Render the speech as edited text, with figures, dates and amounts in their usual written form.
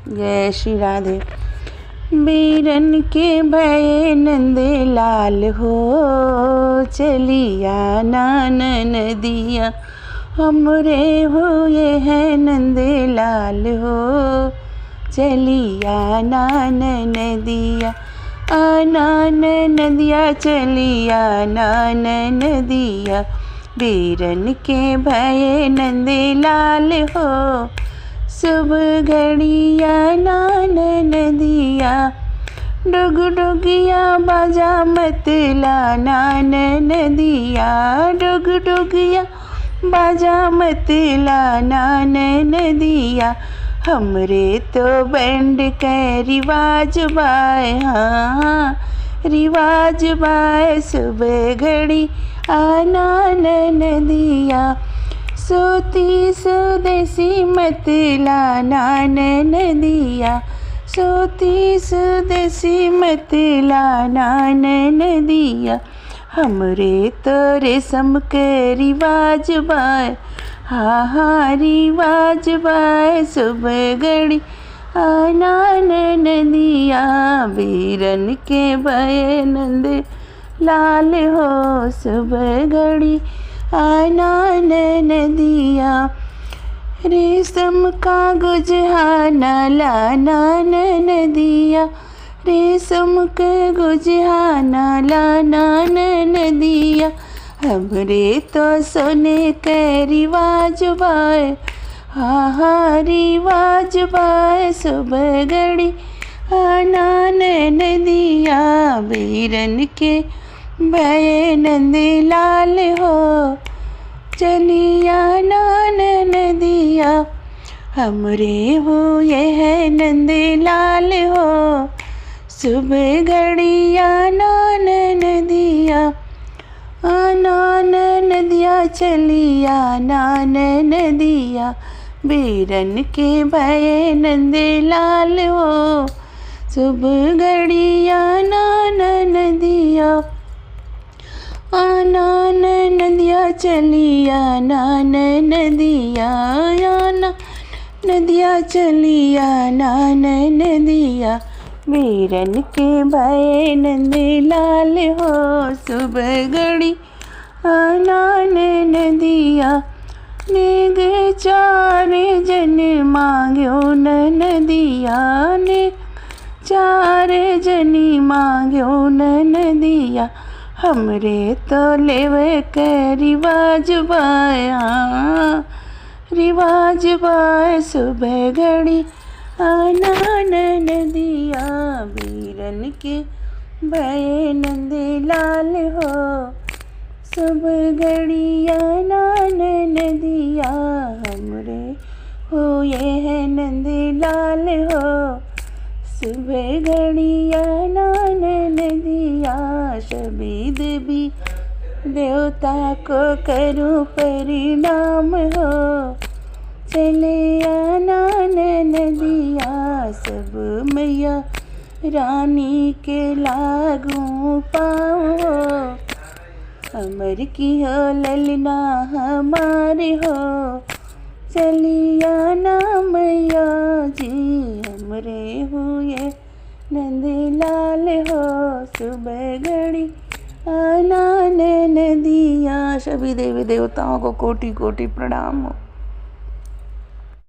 जय श्री राधे। बीरन के भय नंद लाल हो, चलिया नानन दिया हमरे हुए हैं नंद लाल हो, चलिया नानन दिया नानन दिया, चलिया नानन दिया। बीरन के भय नंद लाल हो, शुभ घड़िया नानन दिया। डुग डुगिया बाजा मतला नानन दिया, डुग डुगिया बाजा मतला नानन दिया। हमरे तो बैंड के रिवाज बाय, हाँ रिवाज बाय। सुबह घड़ी नानन दिया, सोती सुदेसी मतला नानन दिया, सोती सुदेसी मतला नानन दिया। हमरे तो रेशम के रिवाज बाय, हाँ हाँ रिवाज बाय। सुबह घड़ी नानन दिया, बीरन के भय नंद लाल हो, सुबह घड़ी नानन दिया। रेशम का गुजहाना नानन दिया, रेशम के गुजहाना नानन दिया। हमरे तो सोने के रिवाज बाय, हाँ हाँ रिवाज बाय। सुबह घड़ी नानन दिया, बीरन के भय नंद लाल हो, चलिया नानन दिया। हमरे हुए हैं नंद लाल हो, सुबह घड़िया नानन दिया। नानन दिया चलिया नानन दिया, बीरन के भय नंद लाल हो, सुबह घड़िया नानन दिया। नानन दिया चलिया नानन दिया, नदिया चलिया नानन दिया। बीरन के भय नंद लाल हो, सुबह घड़ी नानन दिया। नेग चारे जन मांग्यो नन दिया, ने चारे जनी मांग्यो नन दिया। हमरे तो लेवे के रिवाज बाया, रिवाज बाय। सुबह घड़ी नानन दिया, बीरन के भय नंद लाल हो, सुबह घड़िया नानन दिया। हमरे हुए हैं नंद लाल हो, सुबह घड़िया नानन दिया। सभी देवी देवता को करूं परिणाम हो, चलिया नानन दिया। सब मैया रानी के लागू पाओ, अमर की हो ललना हमारे हो, चलिया ना मैया जी। हमरे हुए नंद लाल हो, सुबह घड़ी नानन दिया। सभी देवी देवताओं को कोटि कोटि प्रणाम हो।